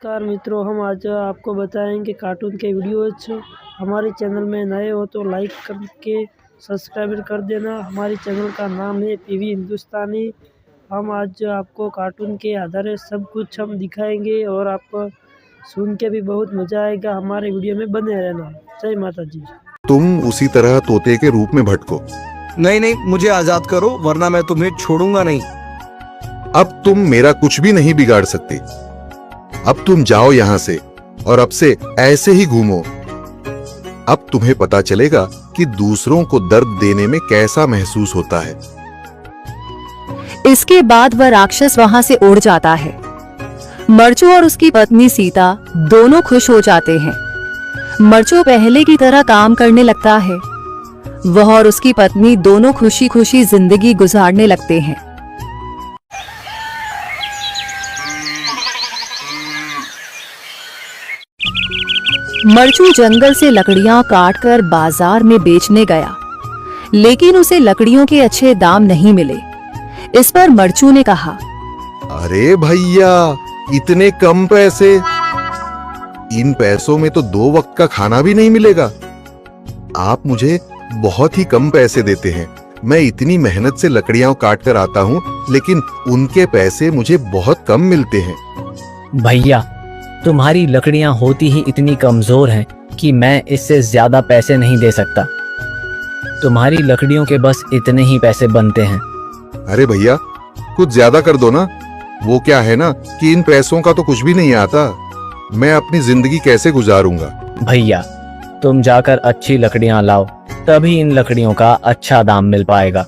नमस्कार मित्रों, हम आज आपको बताएंगे कार्टून के वीडियोज। हमारे चैनल में नए हो तो लाइक करके सब्सक्राइब कर देना। हमारे चैनल का नाम है पीवी हिंदुस्तानी। हम आज आपको कार्टून के आधार सब कुछ हम दिखाएंगे और आप सुन के भी बहुत मज़ा आएगा। हमारे वीडियो में बने रहना। जय माता जी। तुम उसी तरह तोते के रूप में भटको। नहीं, मुझे आजाद करो वरना मैं तुम्हें छोड़ूंगा नहीं। अब तुम मेरा कुछ भी नहीं बिगाड़ सकते। अब तुम जाओ यहाँ से और अब से ऐसे ही घूमो। अब तुम्हें पता चलेगा कि दूसरों को दर्द देने में कैसा महसूस होता है। इसके बाद वह राक्षस वहां से उड़ जाता है। मर्चू और उसकी पत्नी सीता दोनों खुश हो जाते हैं। मर्चू पहले की तरह काम करने लगता है। वह और उसकी पत्नी दोनों खुशी खुशी जिंदगी गुजारने लगते हैं। मर्चू जंगल से लकड़ियां काटकर बाजार में बेचने गया, लेकिन उसे लकड़ियों के अच्छे दाम नहीं मिले। इस पर मर्चू ने कहा, अरे भैया, इतने कम पैसे? इन पैसों में तो 2 वक्त का खाना भी नहीं मिलेगा। आप मुझे बहुत ही कम पैसे देते हैं। मैं इतनी मेहनत से लकड़ियां काट कर आता हूँ, लेकिन उनके पैसे मुझे बहुत कम मिलते हैं। भैया, तुम्हारी लकड़ियां होती ही इतनी कमजोर हैं कि मैं इससे ज्यादा पैसे नहीं दे सकता। तुम्हारी लकड़ियों के बस इतने ही पैसे बनते हैं। अरे भैया, कुछ ज्यादा कर दो ना। वो क्या है ना कि इन पैसों का तो कुछ भी नहीं आता। मैं अपनी जिंदगी कैसे गुजारूंगा? भैया, तुम जाकर अच्छी लकड़ियां लाओ, तभी इन लकड़ियों का अच्छा दाम मिल पाएगा,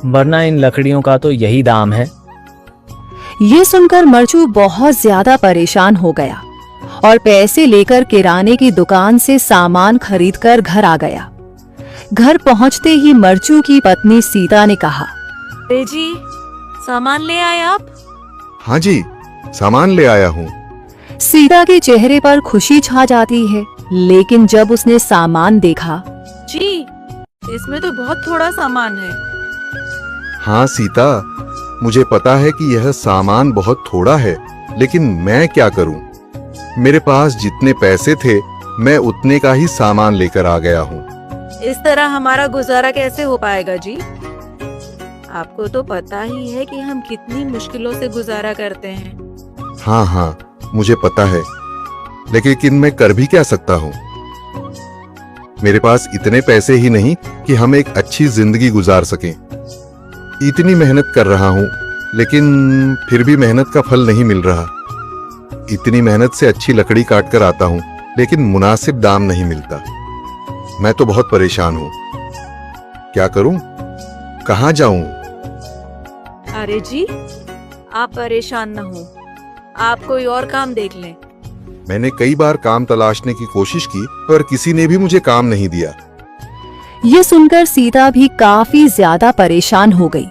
वरना इन लकड़ियों का तो यही दाम है। ये सुनकर मर्चू बहुत ज्यादा परेशान हो गया और पैसे लेकर किराने की दुकान से सामान खरीदकर घर आ गया। घर पहुंचते ही मर्चू की पत्नी सीता ने कहा, अरे जी, सामान ले आए आप? हाँ जी, सामान ले आया हूँ। सीता के चेहरे पर खुशी छा जाती है, लेकिन जब उसने सामान देखा, जी, इसमें तो बहुत थोड़ा सामान है। हाँ सीता, मुझे पता है कि यह सामान बहुत थोड़ा है, लेकिन मैं क्या करूं? मेरे पास जितने पैसे थे, मैं उतने का ही सामान लेकर आ गया हूँ। इस तरह हमारा गुजारा कैसे हो पाएगा जी? आपको तो पता ही है कि हम कितनी मुश्किलों से गुजारा करते हैं। हाँ, मुझे पता है, लेकिन मैं कर भी क्या सकता हूँ? मेरे पास इतने पैसे ही नहीं कि हम एक अच्छी जिंदगी गुजार सकें। इतनी मेहनत कर रहा हूँ, लेकिन फिर भी मेहनत का फल नहीं मिल रहा। इतनी मेहनत से अच्छी लकड़ी काट कर आता हूँ, लेकिन मुनासिब दाम नहीं मिलता। मैं तो बहुत परेशान हूँ। क्या करूँ? कहाँ जाऊँ? अरे जी, आप परेशान न हो, आप कोई और काम देख लें। मैंने कई बार काम तलाशने की कोशिश की, पर किसी ने भी मुझे काम नहीं दिया। ये सुनकर सीता भी काफी ज्यादा परेशान हो गई।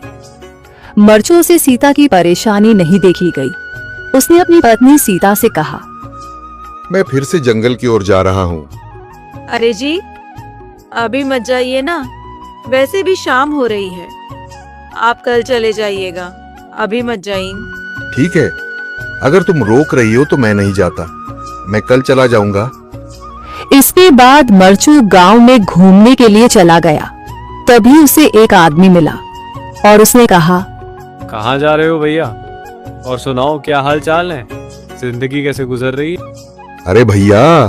मर्चू से सीता की परेशानी नहीं देखी गई। उसने अपनी पत्नी सीता से कहा, मैं फिर से जंगल की ओर जा रहा हूँ। अरे जी, अभी मत जाइए ना, वैसे भी शाम हो रही है। आप कल चले जाइएगा, अभी मत जाइए। ठीक है, अगर तुम रोक रही हो तो मैं नहीं जाता। मैं कल चला जाऊंगा। इसके बाद मर्चू गांव में घूमने के लिए चला गया। तभी उसे एक आदमी मिला और उसने कहा, कहाँ जा रहे हो भैया? और सुनाओ, क्या हाल चाल है? जिंदगी कैसे गुजर रही है? अरे भैया,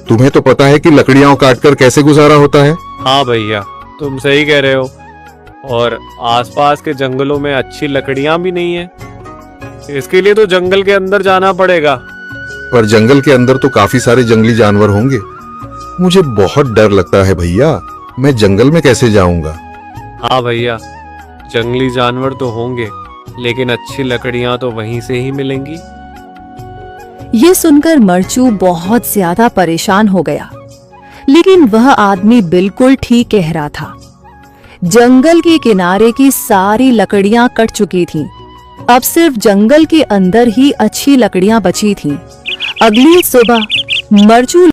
तुम्हें तो पता है कि लकड़ियां काटकर कैसे गुजारा होता है। हाँ भैया, तुम सही कह रहे हो। और आसपास के जंगलों में अच्छी लकड़ियां भी नहीं है। इसके लिए तो जंगल के अंदर जाना पड़ेगा। पर जंगल के अंदर तो काफी सारे जंगली जानवर होंगे। मुझे बहुत डर लगता है भैया। मैं जंगल में कैसे जाऊंगा? हाँ भैया, जंगली जानवर तो होंगे, लेकिन अच्छी लकड़ियां तो वहीं से ही मिलेंगी। ये सुनकर मर्चू बहुत ज्यादा परेशान हो गया, लेकिन वह आदमी बिल्कुल ठीक कह रहा था। जंगल के किनारे की सारी लकड़ियां कट चुकी थीं। अब सिर्फ जंगल के अंदर ही अच्छी लकड़ियां बची थीं। अगली सुबह मर्चू